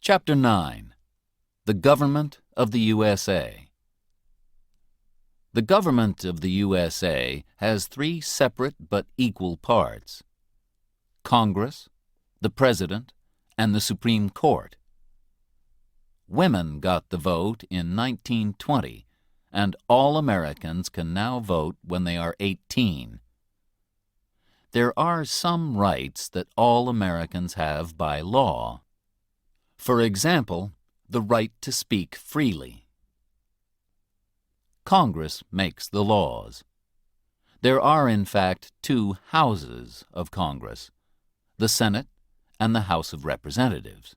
Chapter 9. The Government of the USA. The government of the USA has three separate but equal parts: Congress, the President, and the Supreme Court. Women got the vote in 1920, and all Americans can now vote when they are 18. There are some rights that all Americans have by law. For example, the right to speak freely. Congress makes the laws. There are, in fact, two houses of Congress, the Senate and the House of Representatives.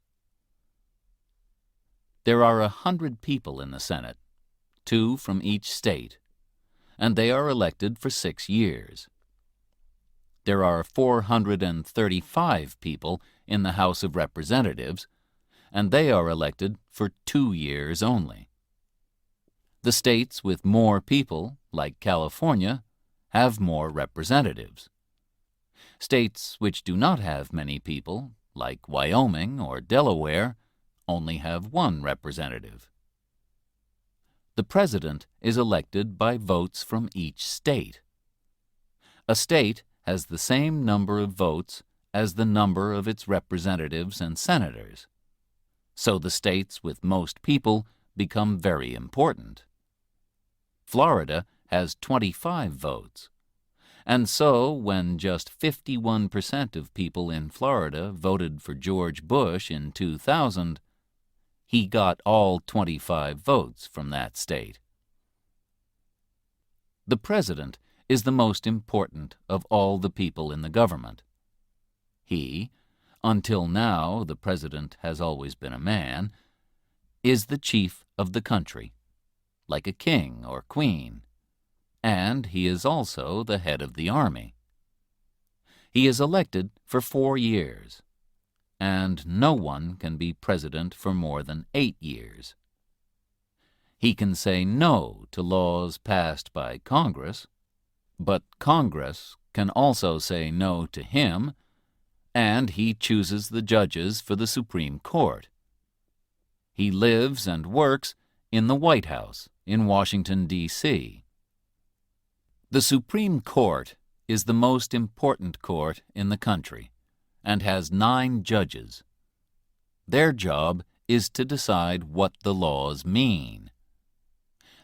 There are 100 people in the Senate, 2 from each state, and they are elected for 6 years. There are 435 people in the House of Representatives, and they are elected for 2 years only. The states with more people, like California, have more representatives. States which do not have many people, like Wyoming or Delaware, only have 1 representative. The president is elected by votes from each state. A state has the same number of votes as the number of its representatives and senators. So the states with most people become very important. Florida has 25 votes, and so when just 51% of people in Florida voted for George Bush in 2000, he got all 25 votes from that state. The president is the most important of all the people in the government. He, until now the president has always been a man, is the chief of the country, like a king or queen, and he is also the head of the army. He is elected for 4 years, and no one can be president for more than 8 years. He can say no to laws passed by Congress, but Congress can also say no to him, and he chooses the judges for the Supreme Court. He lives and works in the White House in Washington, D.C. The Supreme Court is the most important court in the country and has 9 judges. Their job is to decide what the laws mean.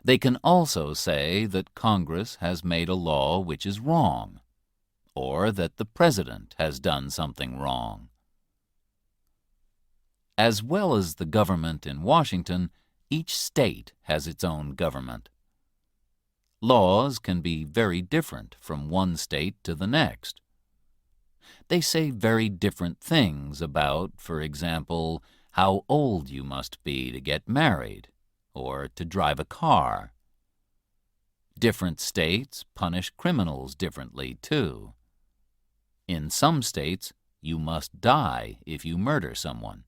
They can also say that Congress has made a law which is wrong, or that the president has done something wrong. As well as the government in Washington, each state has its own government. Laws can be very different from one state to the next. They say very different things about, for example, how old you must be to get married, or to drive a car. Different states punish criminals differently, too. In some states, you must die if you murder someone,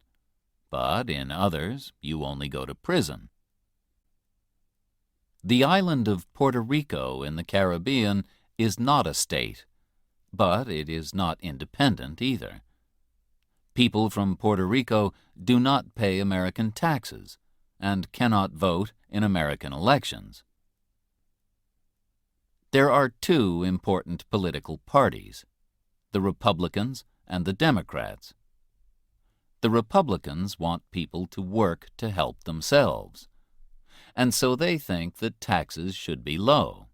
but in others, you only go to prison. The island of Puerto Rico in the Caribbean is not a state, but it is not independent either. People from Puerto Rico do not pay American taxes and cannot vote in American elections. There are 2 important political parties: the Republicans and the Democrats. The Republicans want people to work to help themselves, and so they think that taxes should be low.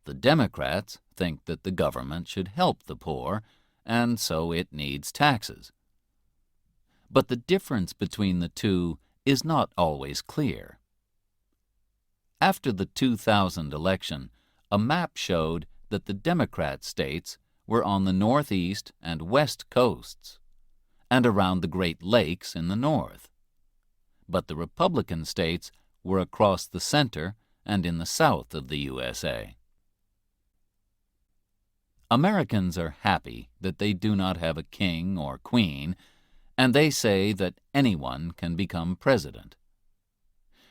The Democrats think that the government should help the poor, and so it needs taxes. But the difference between the 2 is not always clear. After the 2000 election, a map showed that the Democrat states were on the northeast and west coasts, and around the Great Lakes in the north. But the Republican states were across the center and in the south of the USA. Americans are happy that they do not have a king or queen, and they say that anyone can become president.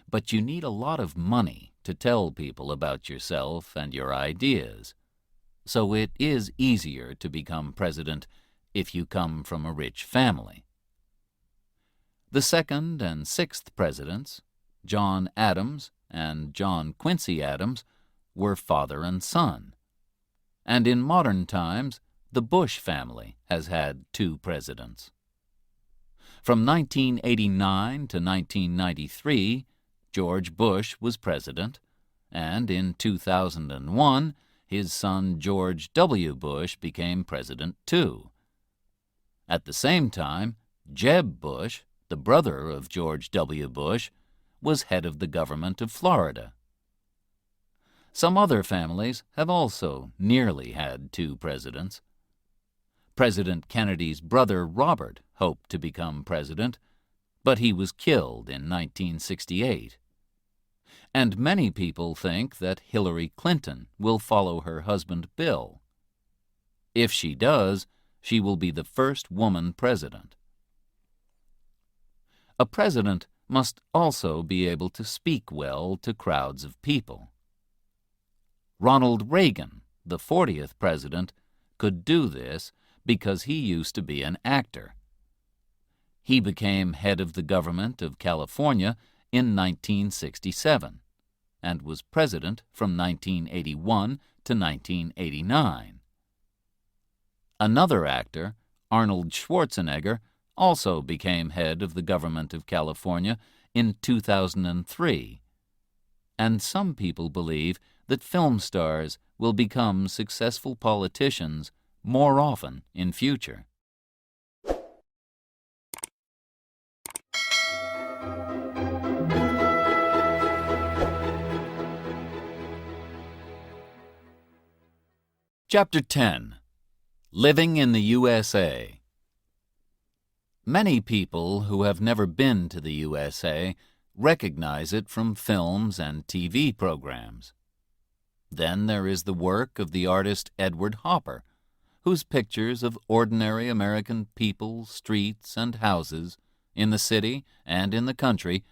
But you need a lot of money to tell people about yourself and your ideas, so it is easier to become president if you come from a rich family. The second and sixth presidents, John Adams and John Quincy Adams, were father and son. And in modern times, the Bush family has had 2 presidents. From 1989 to 1993, George Bush was president, and in 2001, his son George W. Bush became president too. At the same time, Jeb Bush, the brother of George W. Bush, was head of the government of Florida. Some other families have also nearly had 2 presidents. President Kennedy's brother Robert hoped to become president, but he was killed in 1968. And many people think that Hillary Clinton will follow her husband Bill. If she does, she will be the first woman president. A president must also be able to speak well to crowds of people. Ronald Reagan, the 40th president, could do this because he used to be an actor. He became head of the government of California in 1967 and was president from 1981 to 1989. Another actor, Arnold Schwarzenegger, also became head of the government of California in 2003. And some people believe that film stars will become successful politicians more often in future. Chapter 10. Living in the USA. Many people who have never been to the USA recognize it from films and TV programs. Then there is the work of the artist Edward Hopper, whose pictures of ordinary American people, streets, and houses, in the city and in the country,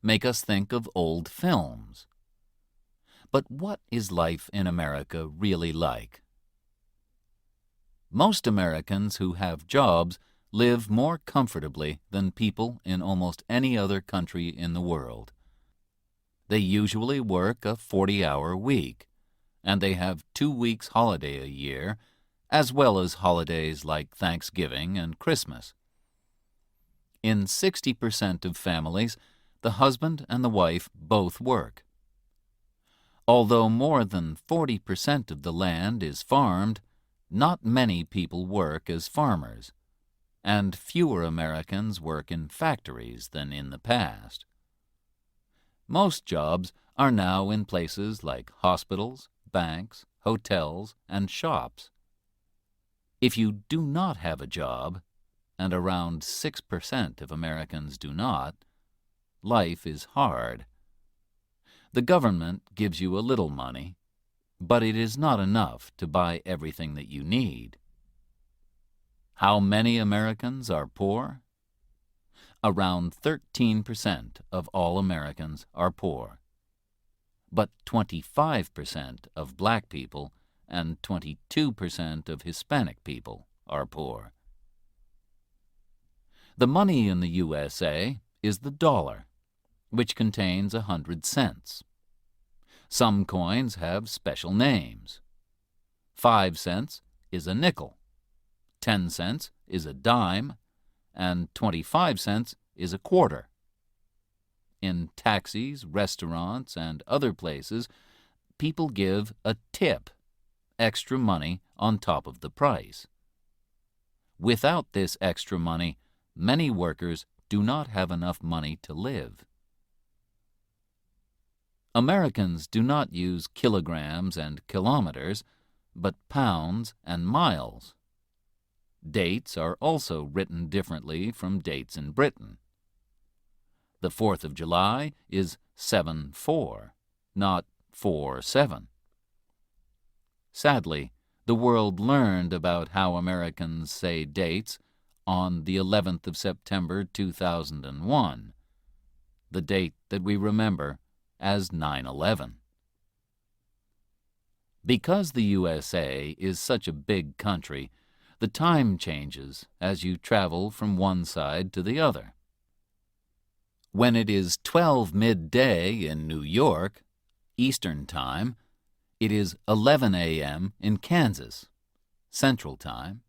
make us think of old films. But what is life in America really like? Most Americans who have jobs live more comfortably than people in almost any other country in the world. They usually work a 40-hour week, and they have 2 weeks holiday a year, as well as holidays like Thanksgiving and Christmas. In 60% of families, the husband and the wife both work. Although more than 40% of the land is farmed, not many people work as farmers, and fewer Americans work in factories than in the past. Most jobs are now in places like hospitals, banks, hotels, and shops. If you do not have a job, and around 6% of Americans do not, life is hard. The government gives you a little money, but it is not enough to buy everything that you need. How many Americans are poor? Around 13% of all Americans are poor, but 25% of black people and 22% of Hispanic people are poor. The money in the USA is the dollar, which contains 100 cents. Some coins have special names. 5 cents is a nickel, 10 cents is a dime, and 25 cents is a quarter. In taxis, restaurants, and other places, people give a tip, extra money on top of the price. Without this extra money, many workers do not have enough money to live. Americans do not use kilograms and kilometers, but pounds and miles. Dates are also written differently from dates in Britain. The 4th of July is 7-4, not 4-7. Sadly, the world learned about how Americans say dates on the 11th of September 2001, the date that we remember as 9/11. Because the USA is such a big country, the time changes as you travel from one side to the other. When it is 12 midday in New York, Eastern Time, it is 11 a.m. in Kansas, Central Time,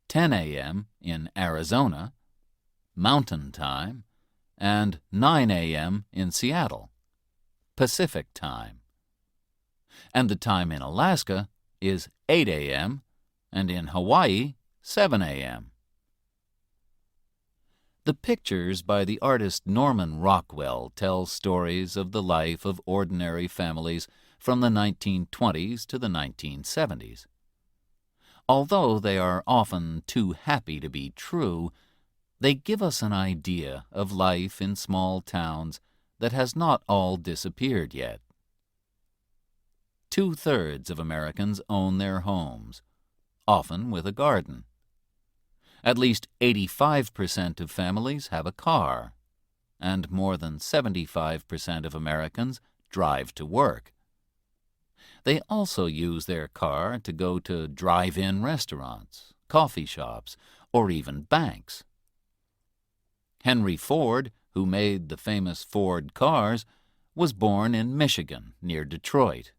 10 a.m. in Arizona, Mountain Time, and 9 a.m. in Seattle, Pacific Time. And the time in Alaska is 8 a.m. and in Hawaii, 7 a.m. The pictures by the artist Norman Rockwell tell stories of the life of ordinary families from the 1920s to the 1970s. Although they are often too happy to be true, they give us an idea of life in small towns that has not all disappeared yet. 2/3 of Americans own their homes, often with a garden. At least 85% of families have a car, and more than 75% of Americans drive to work. They also use their car to go to drive-in restaurants, coffee shops, or even banks. Henry Ford, who made the famous Ford cars, was born in Michigan, near Detroit.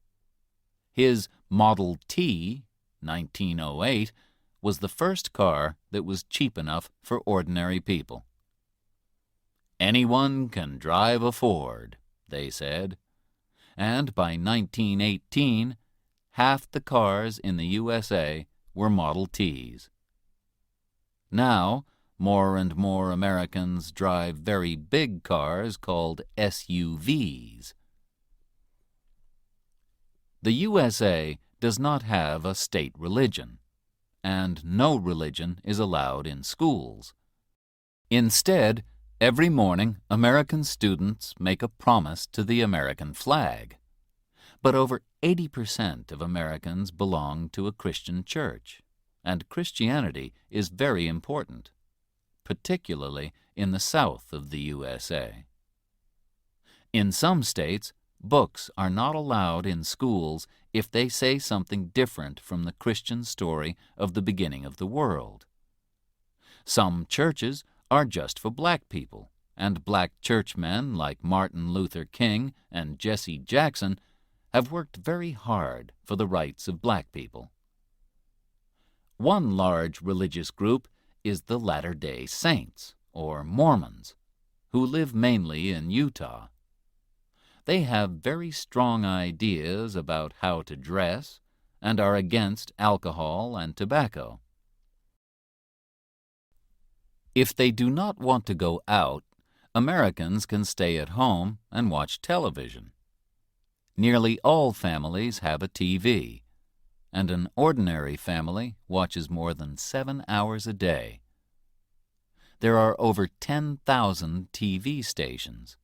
His Model T, 1908, was the first car that was cheap enough for ordinary people. Anyone can drive a Ford, they said, and by 1918, half the cars in the USA were Model Ts. Now, more and more Americans drive very big cars called SUVs. The USA does not have a state religion, and no religion is allowed in schools. Instead, every morning American students make a promise to the American flag. But over 80% of Americans belong to a Christian church, and Christianity is very important, particularly in the south of the USA. In some states, books are not allowed in schools if they say something different from the Christian story of the beginning of the world. Some churches are just for black people, and black churchmen like Martin Luther King and Jesse Jackson have worked very hard for the rights of black people. One large religious group is the Latter-day Saints, or Mormons, who live mainly in Utah. They have very strong ideas about how to dress and are against alcohol and tobacco. If they do not want to go out, Americans can stay at home and watch television. Nearly all families have a TV, and an ordinary family watches more than 7 hours a day. There are over 10,000 TV stations,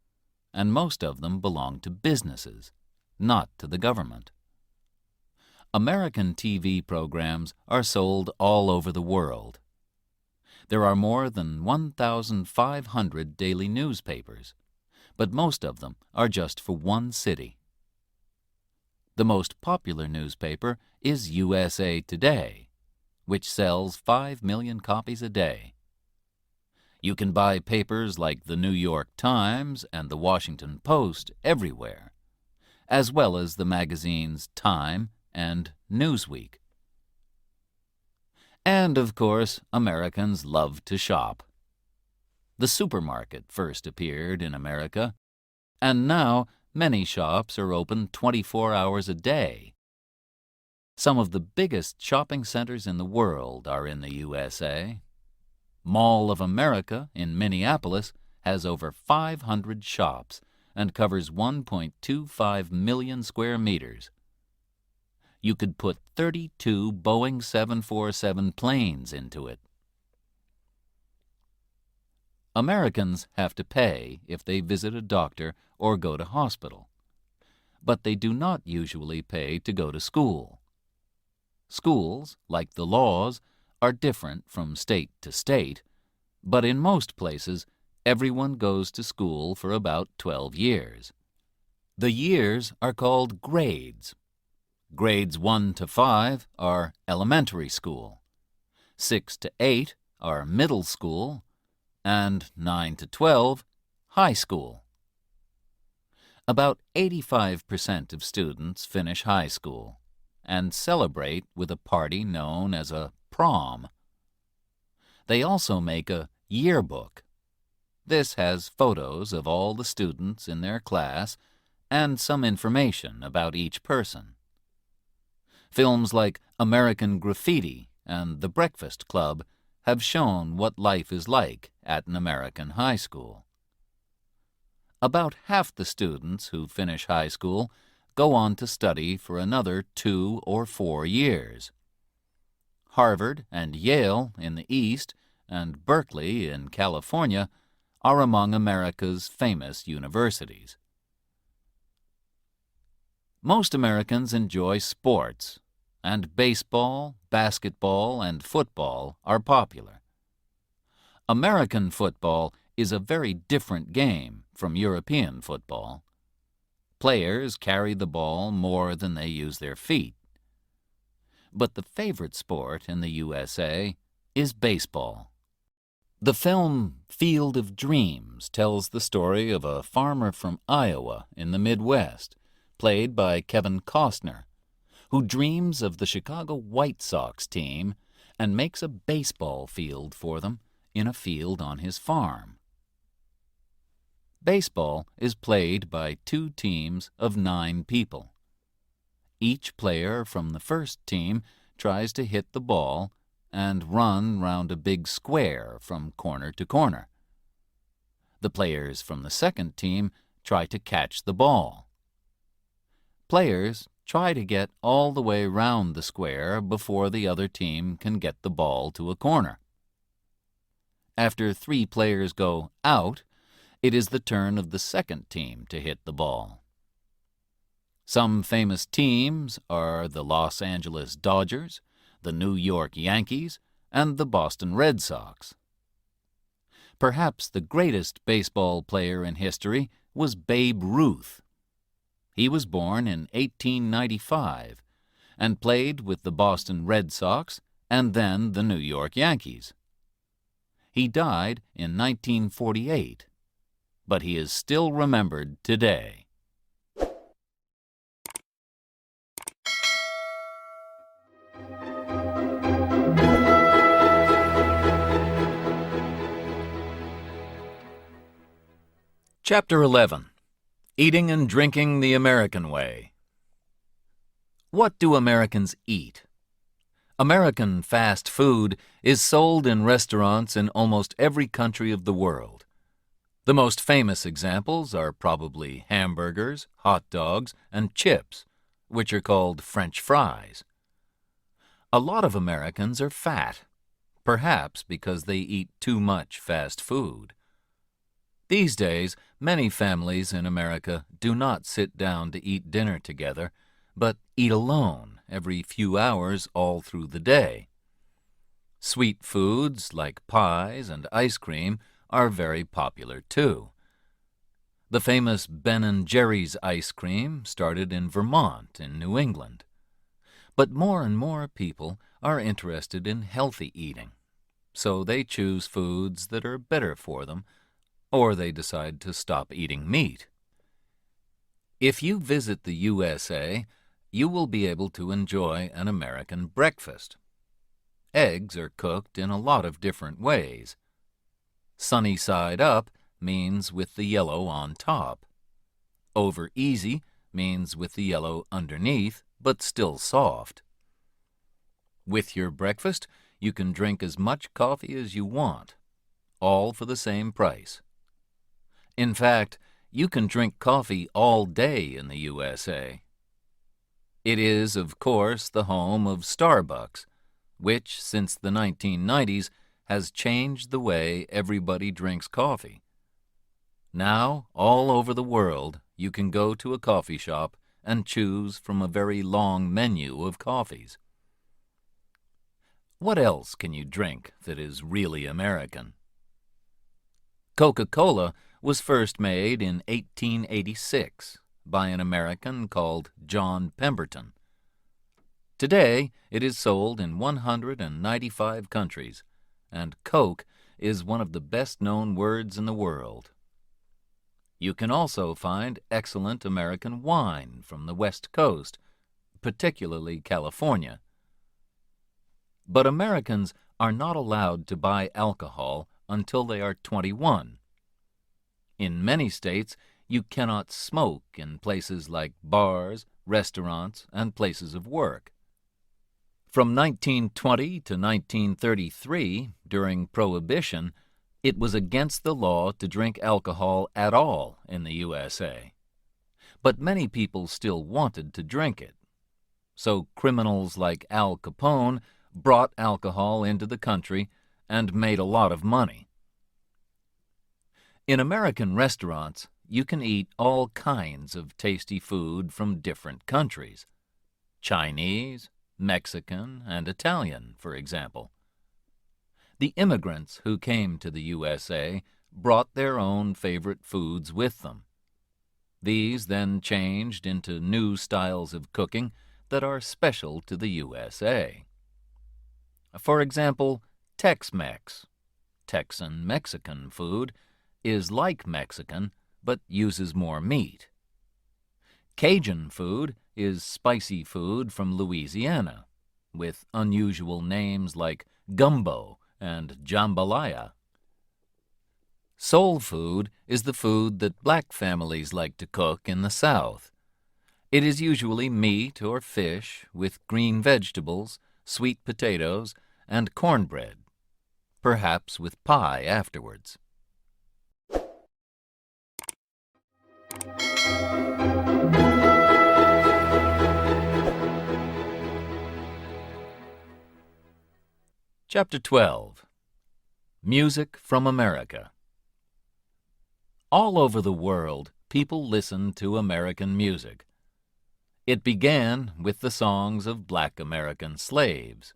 and most of them belong to businesses, not to the government. American TV programs are sold all over the world. There are more than 1,500 daily newspapers, but most of them are just for one city. The most popular newspaper is USA Today, which sells 5 million copies a day. You can buy papers like the New York Times and the Washington Post everywhere, as well as the magazines Time and Newsweek. And, of course, Americans love to shop. The supermarket first appeared in America, and now many shops are open 24 hours a day. Some of the biggest shopping centers in the world are in the USA. Mall of America in Minneapolis has over 500 shops and covers 1.25 million square meters. You could put 32 Boeing 747 planes into it. Americans have to pay if they visit a doctor or go to hospital, but they do not usually pay to go to school. Schools, like the laws, are different from state to state, but in most places, everyone goes to school for about 12 years. The years are called grades. Grades 1 to 5 are elementary school, 6 to 8 are middle school, and 9 to 12, High school. About 85% of students finish high school and celebrate with a party known as a prom. They also make a yearbook. This has photos of all the students in their class and some information about each person. Films like American Graffiti and The Breakfast Club have shown what life is like at an American high school. About half the students who finish high school go on to study for another 2 or 4 years. Harvard and Yale in the East and Berkeley in California are among America's famous universities. Most Americans enjoy sports, and baseball, basketball, and football are popular. American football is a very different game from European football. Players carry the ball more than they use their feet. But the favorite sport in the USA is baseball. The film Field of Dreams tells the story of a farmer from Iowa in the Midwest, played by Kevin Costner, who dreams of the Chicago White Sox team and makes a baseball field for them in a field on his farm. Baseball is played by 2 teams of 9 people. Each player from the first team tries to hit the ball and run round a big square from corner to corner. The players from the second team try to catch the ball. Players try to get all the way round the square before the other team can get the ball to a corner. After 3 players go out, it is the turn of the second team to hit the ball. Some famous teams are the Los Angeles Dodgers, the New York Yankees, and the Boston Red Sox. Perhaps the greatest baseball player in history was Babe Ruth. He was born in 1895 and played with the Boston Red Sox and then the New York Yankees. He died in 1948, but he is still remembered today. Chapter 11. Eating and Drinking the American Way. What do Americans eat? American fast food is sold in restaurants in almost every country of the world. The most famous examples are probably hamburgers, hot dogs, and chips, which are called French fries. A lot of Americans are fat, perhaps because they eat too much fast food. These days, many families in America do not sit down to eat dinner together, but eat alone every few hours all through the day. Sweet foods like pies and ice cream are very popular too. The famous Ben & Jerry's ice cream started in Vermont in New England. But more and more people are interested in healthy eating, so they choose foods that are better for them, or they decide to stop eating meat. If you visit the USA, you will be able to enjoy an American breakfast. Eggs are cooked in a lot of different ways. Sunny side up means with the yellow on top. Over easy means with the yellow underneath, but still soft. With your breakfast, you can drink as much coffee as you want, all for the same price. In fact, you can drink coffee all day in the USA. It is, of course, the home of Starbucks, which, since the 1990s, has changed the way everybody drinks coffee. Now, all over the world, you can go to a coffee shop and choose from a very long menu of coffees. What else can you drink that is really American? Coca-Cola was first made in 1886 by an American called John Pemberton. Today, it is sold in 195 countries, and Coke is one of the best-known words in the world. You can also find excellent American wine from the West Coast, particularly California. But Americans are not allowed to buy alcohol until they are 21. In many states, you cannot smoke in places like bars, restaurants, and places of work. From 1920 to 1933, during Prohibition, it was against the law to drink alcohol at all in the USA. But many people still wanted to drink it. So criminals like Al Capone brought alcohol into the country and made a lot of money. In American restaurants, you can eat all kinds of tasty food from different countries. Chinese, Mexican, and Italian, for example. The immigrants who came to the USA brought their own favorite foods with them. These then changed into new styles of cooking that are special to the USA. For example, Tex-Mex, Texan Mexican food, is like Mexican but uses more meat. Cajun food is spicy food from Louisiana, with unusual names like gumbo and jambalaya. Soul food is the food that black families like to cook in the South. It is usually meat or fish with green vegetables, sweet potatoes, and cornbread, perhaps with pie afterwards. Chapter 12. Music from America. All over the world, people listen to American music. It began with the songs of black American slaves.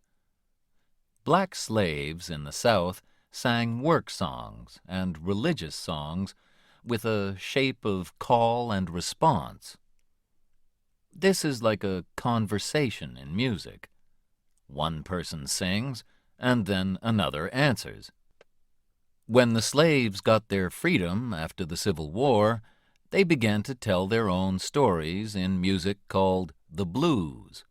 Black slaves in the South sang work songs and religious songs with a shape of call and response. This is like a conversation in music. One person sings, and then another answers. When the slaves got their freedom after the Civil War, they began to tell their own stories in music called the blues,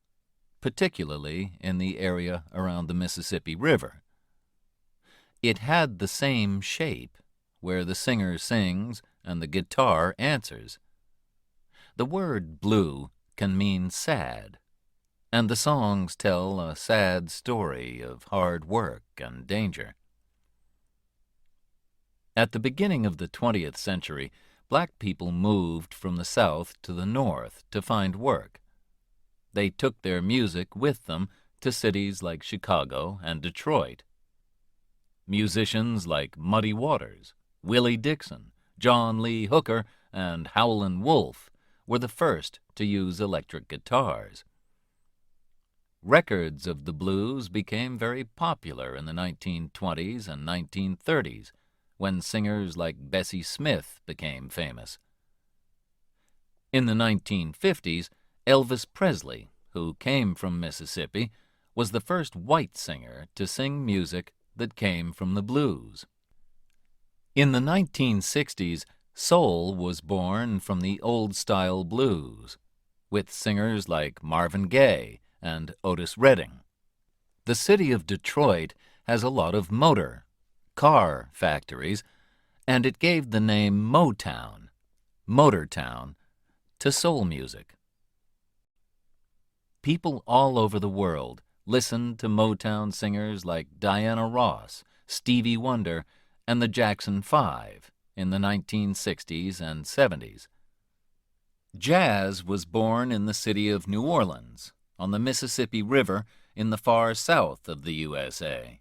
particularly in the area around the Mississippi River. It had the same shape, where the singer sings and the guitar answers. The word blue can mean sad, and the songs tell a sad story of hard work and danger. At the beginning of the 20th century, black people moved from the South to the North to find work. They took their music with them to cities like Chicago and Detroit. Musicians like Muddy Waters, Willie Dixon, John Lee Hooker, and Howlin' Wolf were the first to use electric guitars. Records of the blues became very popular in the 1920s and 1930s, when singers like Bessie Smith became famous. In the 1950s, Elvis Presley, who came from Mississippi, was the first white singer to sing music that came from the blues. In the 1960s, soul was born from the old-style blues, with singers like Marvin Gaye and Otis Redding. The city of Detroit has a lot of car factories, and it gave the name Motown, Motortown, to soul music. People all over the world listened to Motown singers like Diana Ross, Stevie Wonder, and the Jackson 5 in the 1960s and 70s. Jazz was born in the city of New Orleans, on the Mississippi River in the far south of the USA.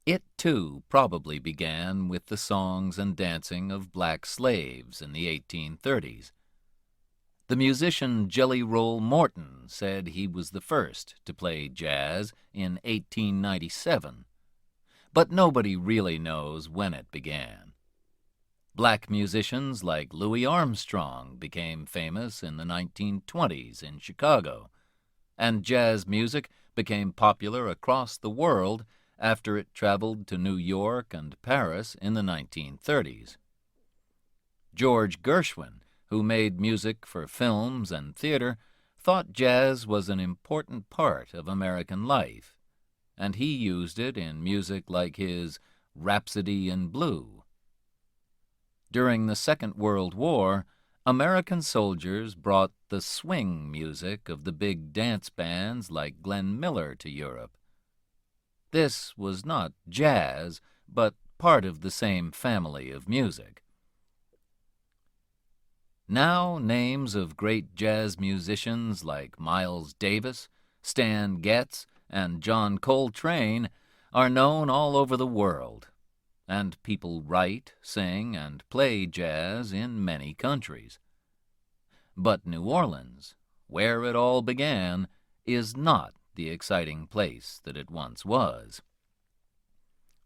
It, too, probably began with the songs and dancing of black slaves in the 1830s. The musician Jelly Roll Morton said he was the first to play jazz in 1897, but nobody really knows when it began. Black musicians like Louis Armstrong became famous in the 1920s in Chicago, and jazz music became popular across the world after it traveled to New York and Paris in the 1930s. George Gershwin, who made music for films and theater, thought jazz was an important part of American life, and he used it in music like his Rhapsody in Blue. During the Second World War, American soldiers brought the swing music of the big dance bands like Glenn Miller to Europe. This was not jazz, but part of the same family of music. Now names of great jazz musicians like Miles Davis, Stan Getz, and John Coltrane are known all over the world, and people write, sing, and play jazz in many countries. But New Orleans, where it all began, is not the exciting place that it once was.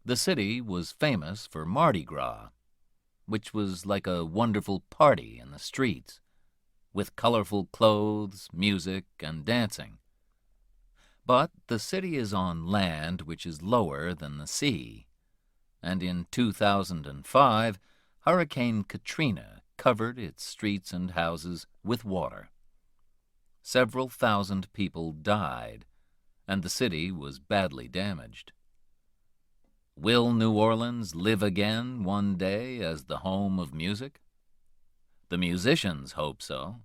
The city was famous for Mardi Gras, which was like a wonderful party in the streets, with colorful clothes, music, and dancing. But the city is on land which is lower than the sea, and in 2005, Hurricane Katrina covered its streets and houses with water. Several thousand people died, and the city was badly damaged. Will New Orleans live again one day as the home of music? The musicians hope so,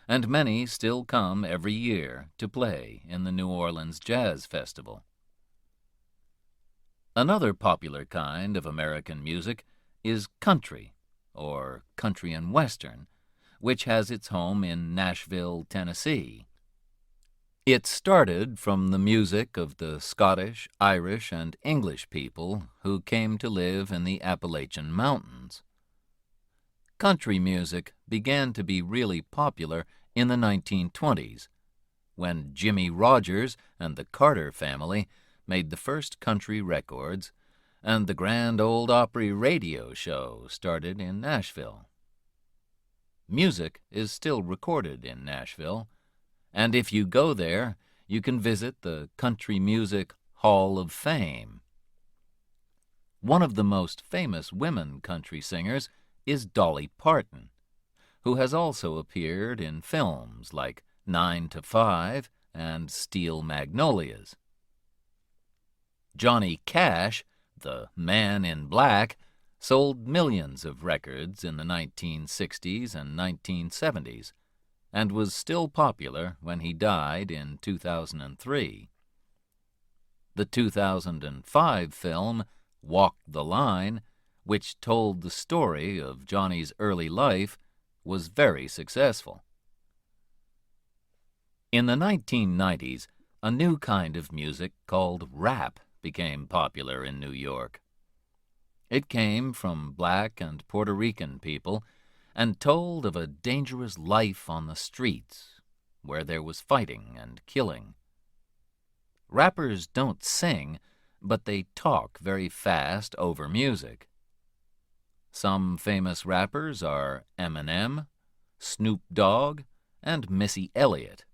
and many still come every year to play in the New Orleans Jazz Festival. Another popular kind of American music is country, or country and western, which has its home in Nashville, Tennessee. It started from the music of the Scottish, Irish, and English people who came to live in the Appalachian Mountains. Country music began to be really popular in the 1920s, when Jimmie Rodgers and the Carter family made the first country records, and the Grand Ole Opry radio show started in Nashville. Music is still recorded in Nashville, and if you go there, you can visit the Country Music Hall of Fame. One of the most famous women country singers is Dolly Parton, who has also appeared in films like 9 to 5 and Steel Magnolias. Johnny Cash, the Man in Black, sold millions of records in the 1960s and 1970s, and was still popular when he died in 2003. The 2005 film Walk the Line, which told the story of Johnny's early life, was very successful. In the 1990s, a new kind of music called rap became popular in New York. It came from black and Puerto Rican people and told of a dangerous life on the streets, where there was fighting and killing. Rappers don't sing, but they talk very fast over music. Some famous rappers are Eminem, Snoop Dogg, and Missy Elliott.